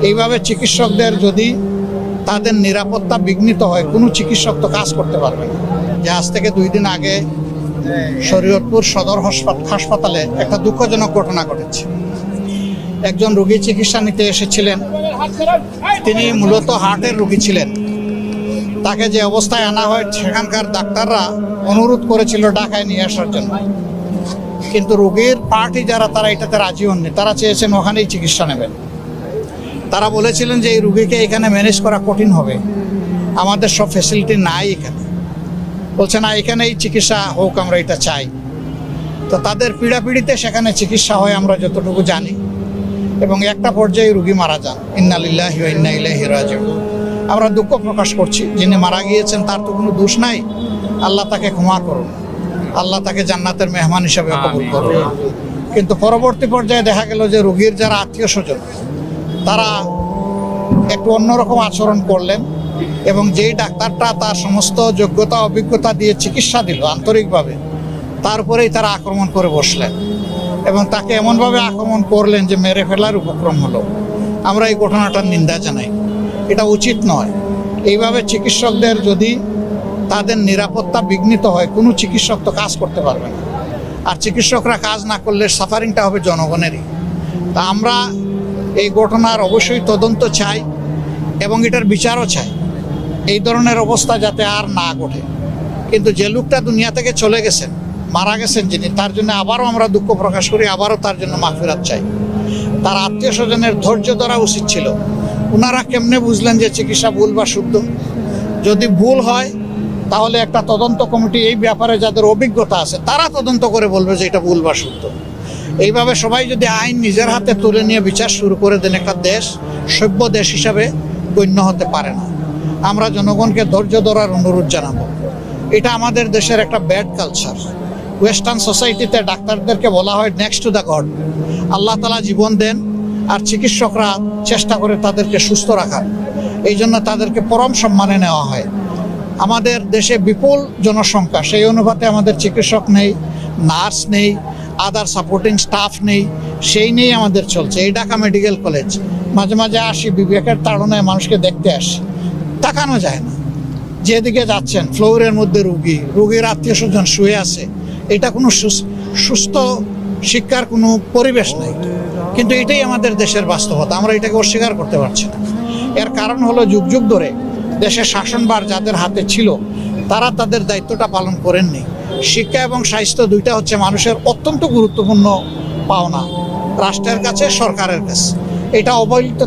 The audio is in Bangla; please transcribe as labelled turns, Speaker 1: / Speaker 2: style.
Speaker 1: এইভাবে চিকিৎসকদের যদি তাদের নিরাপত্তা বিঘ্নিত হয়, কোনো চিকিৎসক তো কাজ করতে পারবে না। যে আজ থেকে 2 দিন আগে শরীয়তপুর সদর হাসপাতালে একটা দুঃখজনক ঘটনা ঘটেছে। একজন রোগী চিকিৎসা নিতে এসেছিলেন, তিনি মূলত হার্টের রোগী ছিলেন। তাকে যে অবস্থায় আনা হয়, সেখানকার ডাক্তাররা অনুরোধ করেছিল ঢাকায় নিয়ে আসার জন্য, কিন্তু রোগীর পার্টি যারা, তারা এটাতে রাজি হননি। তারা চেয়েছেন ওখানেই চিকিৎসা নেবেন। তারা বলেছিলেন যে এই রোগীকে এখানে ম্যানেজ করা কঠিন হবে, আমাদের সব ফ্যাসিলিটি নাই এখানে। বলছে না, এখানেই চিকিৎসা হোক, আমরা এটা চাই। তো তাদের পীড়াপিড়িতে সেখানে চিকিৎসা হয় আমরা যতটুকু জানি, এবং একটা পর্যায়ে রোগী মারা যান। ইন্না লিল্লাহি ওয়া ইন্না ইলাইহি রাজিউন। আমরা দুঃখ প্রকাশ করছি, যিনি মারা গিয়েছেন তার তো কোনো দোষ নাই। আল্লাহ তাকে ক্ষমা করুন, আল্লাহ তাকে জান্নাতের মেহমান হিসাবে কবুল করুন। কিন্তু পরবর্তী পর্যায়ে দেখা গেল যে রোগীর যারা আত্মীয় স্বজন, তারা একটু অন্যরকম আচরণ করলেন, এবং যেই ডাক্তারটা তার সমস্ত যোগ্যতা অভিজ্ঞতা দিয়ে চিকিৎসা দিল আন্তরিকভাবে, তারপরেই তারা আক্রমণ করে বসলেন এবং তাকে এমনভাবে আক্রমণ করলেন যে মেরে ফেলার উপক্রম হলো। আমরা এই ঘটনাটার নিন্দা জানাই, এটা উচিত নয়। এইভাবে চিকিৎসকদের যদি তাদের নিরাপত্তা বিঘ্নিত হয়, কোনো চিকিৎসক তো কাজ করতে পারবে না। আর চিকিৎসকরা কাজ না করলে সাফারিংটা হবে জনগণেরই। তা আমরা এই ঘটনার অবশ্যই তদন্ত চাই এবং এটার বিচারও চাই, এই ধরনের অবস্থা যাতে আর না ঘটে। কিন্তু যে লোকটা দুনিয়া থেকে চলে গেছেন, মারা গেছেন যিনি, তার জন্য আবারও আমরা দুঃখ প্রকাশ করি, আবারও তার জন্য মাগফিরাত চাই। তার আত্মীয় স্বজনের ধৈর্য ধরা উচিত ছিল। ওনারা কেমনে বুঝলেন যে চিকিৎসা ভুল বা শুদ্ধ? যদি ভুল হয় তাহলে একটা তদন্ত কমিটি, এই ব্যাপারে যাদের অভিজ্ঞতা আছে, তারা তদন্ত করে বলবে যে এটা ভুল বা শুদ্ধ। এইভাবে সবাই যদি আইন নিজের হাতে তুলে নিয়ে বিচার শুরু করে দেন, একটা দেশ সভ্য দেশ হিসাবে গণ্য হতে পারে না। আমরা জনগণকে ধৈর্য ধরার অনুরোধ জানাবো। এটা আমাদের দেশের একটা ব্যাড কালচার। ওয়েস্টার্ন সোসাইটিতে ডাক্তারদেরকে বলা হয় নেক্সট টু দ্য গড। আল্লাহ তাআলা জীবন দেন, আর চিকিৎসকরা চেষ্টা করে তাদেরকে সুস্থ রাখার। এই জন্য তাদেরকে পরম সম্মানে নেওয়া হয়। আমাদের দেশে বিপুল জনসংখ্যা, সেই অনুপাতে আমাদের চিকিৎসক নেই, নার্স নেই, আদার সাপোর্টিং স্টাফ নেই, সেই নিয়েই আমাদের চলছে। এই ঢাকা মেডিকেল কলেজ, মাঝে মাঝে আসি, বিবেকের তাড়নায় মানুষকে দেখতে আসি, তাকানো যায় না। যেদিকে যাচ্ছেন ফ্লোরের মধ্যে রোগীর আত্মীয় স্বজন শুয়ে আছে, এটা কোনো সুস্থ শিক্ষার কোনো পরিবেশ নেই। কিন্তু এটাই আমাদের দেশের বাস্তবতা, আমরা এটাকে অস্বীকার করতে পারছি না। এর কারণ হলো যুগ যুগ ধরে দেশের শাসনভার যাদের হাতে ছিল, তারা তাদের দায়িত্বটা পালন করেননি। শিক্ষা এবং স্বাস্থ্য দুইটা হচ্ছে মানুষের অত্যন্ত গুরুত্বপূর্ণ পাওনা, রাষ্ট্রের কাছে, সরকারের কাছে। এটা অবহেলিত